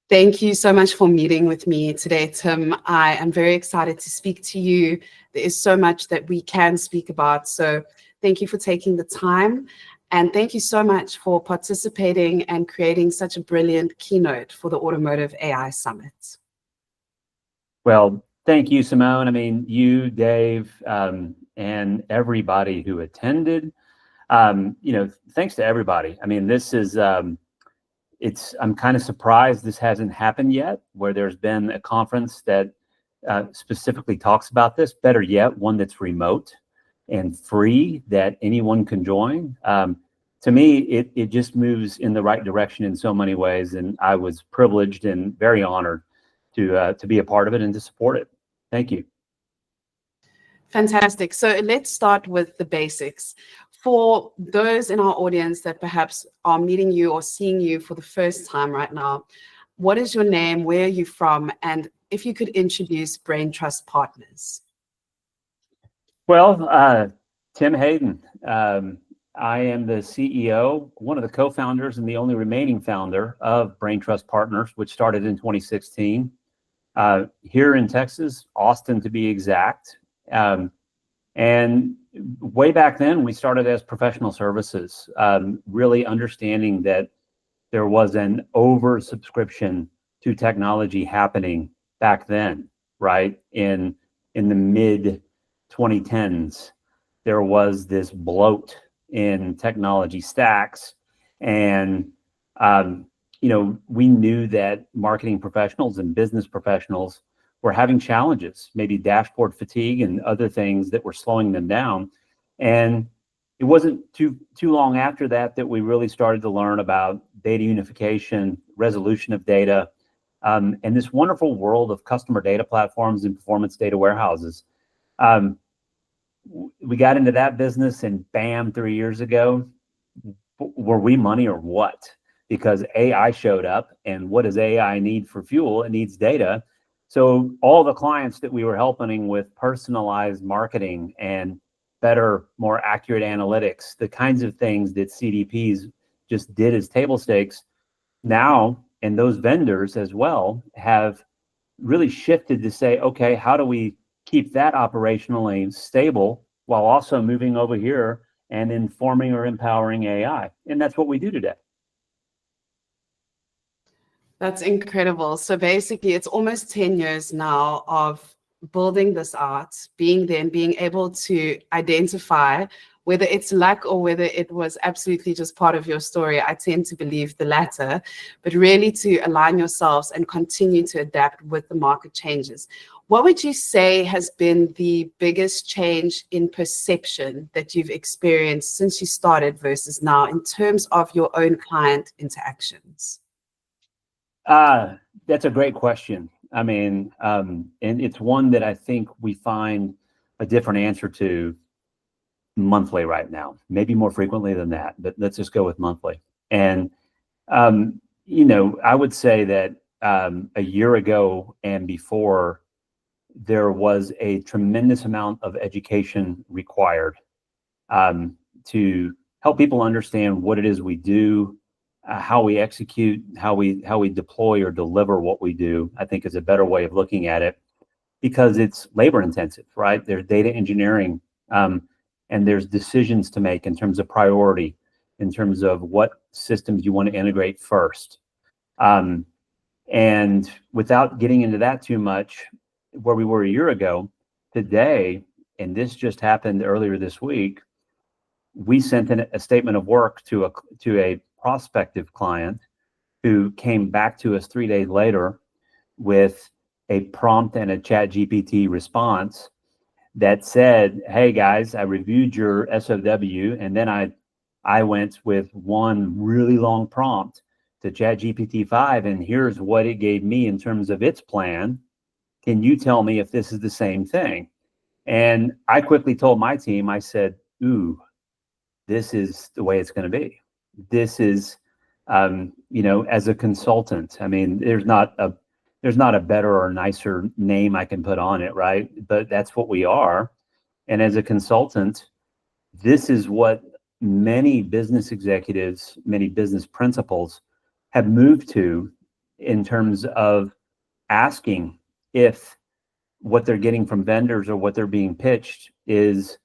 Thank you so much for meeting with me today, Tim. I am very excited to speak to you. There is so much that we can speak about. So thank you for taking the time. And thank you so much for participating and creating such a brilliant keynote for the Automotive AI Summit. Well, thank you, Cimone. I mean, you, Dave, and everybody who attended. Thanks to everybody. I mean, this is, I'm kind of surprised this hasn't happened yet, where there's been a conference that specifically talks about this. Better yet, one that's remote and free that anyone can join. To me, it just moves in the right direction in so many ways, and I was privileged and very honored to be a part of it and to support it. Thank you. Fantastic. So let's start with the basics. For those in our audience that perhaps are meeting you or seeing you for the first time right now, what is your name? Where are you from? And if you could introduce BrainTrust Partners. Well, Tim Hayden. I am the CEO, one of the co-founders and the only remaining founder of BrainTrust Partners, which started in 2016 here in Texas, Austin to be exact. And way back then, we started as professional services, really understanding that there was an oversubscription to technology happening back then, right? In the mid 2010s, there was this bloat in technology stacks. And, we knew that marketing professionals and business professionals were having challenges, maybe dashboard fatigue and other things that were slowing them down. And it wasn't too long after that we really started to learn about data unification, resolution of data, and this wonderful world of customer data platforms and performance data warehouses. We got into that business and bam, 3 years ago, were we money or what? Because AI showed up, and what does AI need for fuel? It needs data. So all the clients that we were helping with personalized marketing and better, more accurate analytics, the kinds of things that CDPs just did as table stakes now, and those vendors as well have really shifted to say, okay, how do we keep that operationally stable while also moving over here and informing or empowering AI? And that's what we do today. That's incredible. So basically, it's almost 10 years now of building this out, being there and being able to identify whether it's luck or whether it was absolutely just part of your story. I tend to believe the latter, but really to align yourselves and continue to adapt with the market changes. What would you say has been the biggest change in perception that you've experienced since you started versus now in terms of your own client interactions? That's a great question. I mean, and it's one that I think we find a different answer to monthly right now, maybe more frequently than that, but let's just go with monthly. And, I would say that a year ago and before, there was a tremendous amount of education required to help people understand what it is we do, how we execute, how we deploy or deliver what we do, I think is a better way of looking at it, because it's labor intensive, right? There's data engineering, and there's decisions to make in terms of priority, in terms of what systems you want to integrate first. And without getting into that too much, where we were a year ago, today, and this just happened earlier this week, we sent in a statement of work to a prospective client who came back to us 3 days later with a prompt and a ChatGPT response that said, hey guys, I reviewed your SOW, and then I went with one really long prompt to ChatGPT 5, and here's what it gave me in terms of its plan. Can you tell me if this is the same thing? And I quickly told my team, I said, ooh, this is the way it's going to be. This is, as a consultant, I mean, there's not a better or nicer name I can put on it, right? But that's what we are. And as a consultant, this is what many business executives, many business principals have moved to in terms of asking if what they're getting from vendors or what they're being pitched is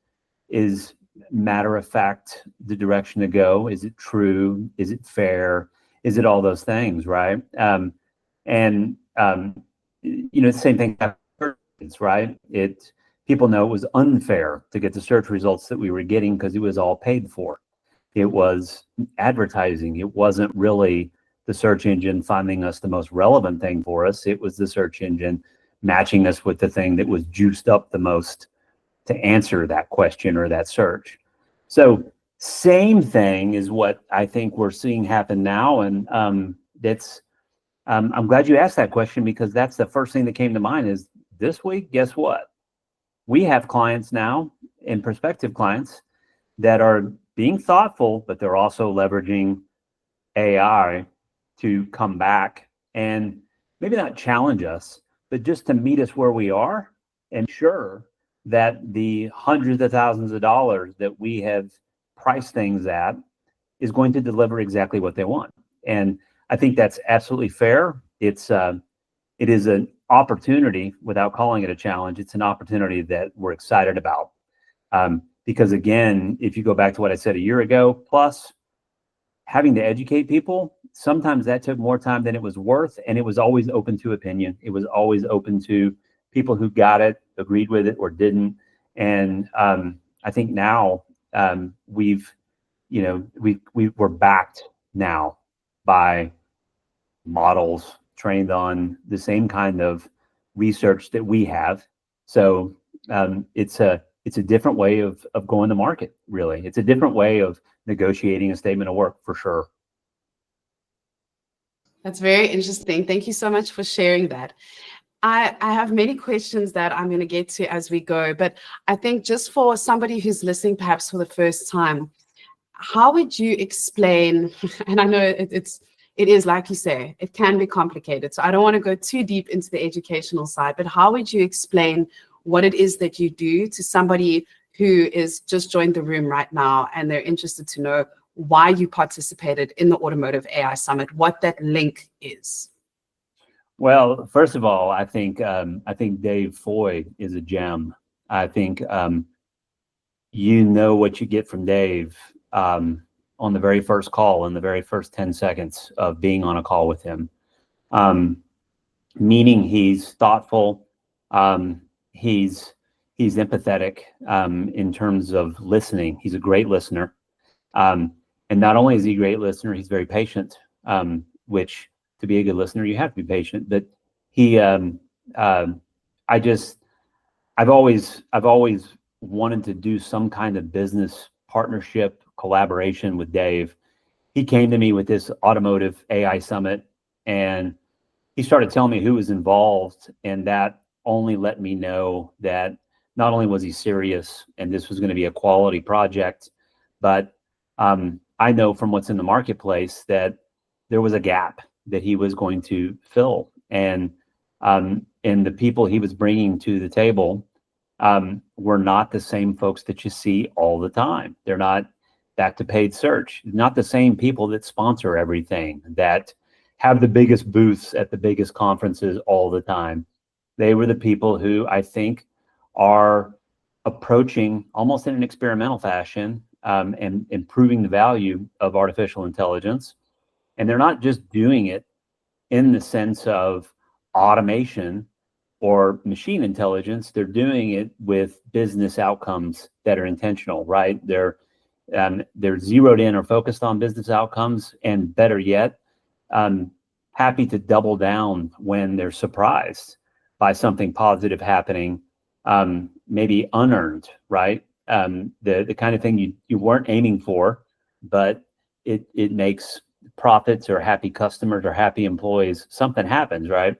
matter of fact the direction to go. Is it true? Is it fair? Is it all those things, right? The same thing happens, right? People know it was unfair to get the search results that we were getting because it was all paid for. It was advertising. It wasn't really the search engine finding us the most relevant thing for us. It was the search engine matching us with the thing that was juiced up the most to answer that question or that search. So same thing is what I think we're seeing happen now. And I'm glad you asked that question, because that's the first thing that came to mind is this week, guess what? We have clients now and prospective clients that are being thoughtful, but they're also leveraging AI to come back and maybe not challenge us, but just to meet us where we are and ensure that the hundreds of thousands of dollars that we have priced things at is going to deliver exactly what they want. And I think that's absolutely fair. It is an opportunity, without calling it a challenge. It's an opportunity that we're excited about. Because again, if you go back to what I said a year ago, plus having to educate people, sometimes that took more time than it was worth, and it was always open to opinion. It was always open to people who got it, agreed with it, or didn't. And I think now we're backed now by models trained on the same kind of research that we have. So it's a different way of going to market, really. It's a different way of negotiating a statement of work, for sure. That's very interesting. Thank you so much for sharing that. I have many questions that I'm going to get to as we go, but I think just for somebody who's listening perhaps for the first time, how would you explain, and I know it is, like you say, it can be complicated, so I don't want to go too deep into the educational side, but how would you explain what it is that you do to somebody who is just joined the room right now and they're interested to know why you participated in the Automotive AI Summit, what that link is? Well, first of all, I think Dave Foy is a gem. I think you know what you get from Dave on the very first call, in the very first 10 seconds of being on a call with him. Meaning he's thoughtful, he's empathetic in terms of listening. He's a great listener. And not only is he a great listener, he's very patient, which, to be a good listener, you have to be patient. But I've always wanted to do some kind of business partnership collaboration with Dave. He came to me with this Automotive AI Summit, and he started telling me who was involved, and that only let me know that not only was he serious and this was going to be a quality project, but I know from what's in the marketplace that there was a gap that he was going to fill, and the people he was bringing to the table were not the same folks that you see all the time. They're not back to paid search, not the same people that sponsor everything, that have the biggest booths at the biggest conferences all the time. They were the people who I think are approaching almost in an experimental fashion and improving the value of artificial intelligence. And they're not just doing it in the sense of automation or machine intelligence. They're doing it with business outcomes that are intentional, right? They're zeroed in or focused on business outcomes, and better yet, happy to double down when they're surprised by something positive happening, maybe unearned, right? The kind of thing you weren't aiming for, but it makes profits or happy customers or happy employees. Something happens, right?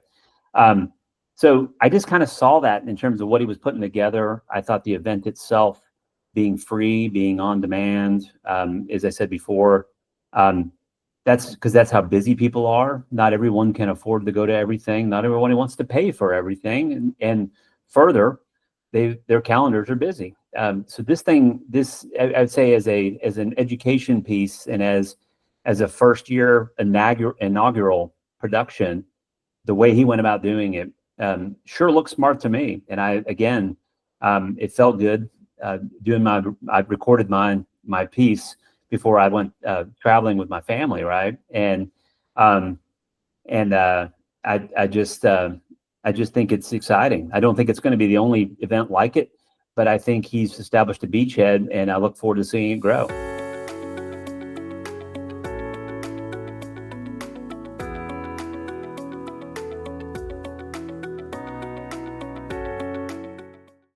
So I just kind of saw that in terms of what he was putting together. I thought the event itself, being free, being on demand, as I said before, that's because that's how busy people are. Not everyone can afford to go to everything. Not everyone wants to pay for everything. And further, their calendars are busy. So this I would say as an education piece and as a first year inaugural production, the way he went about doing it sure looks smart to me. And it felt good I recorded my piece before I went traveling with my family, right? I just think it's exciting. I don't think it's going to be the only event like it, but I think he's established a beachhead, and I look forward to seeing it grow.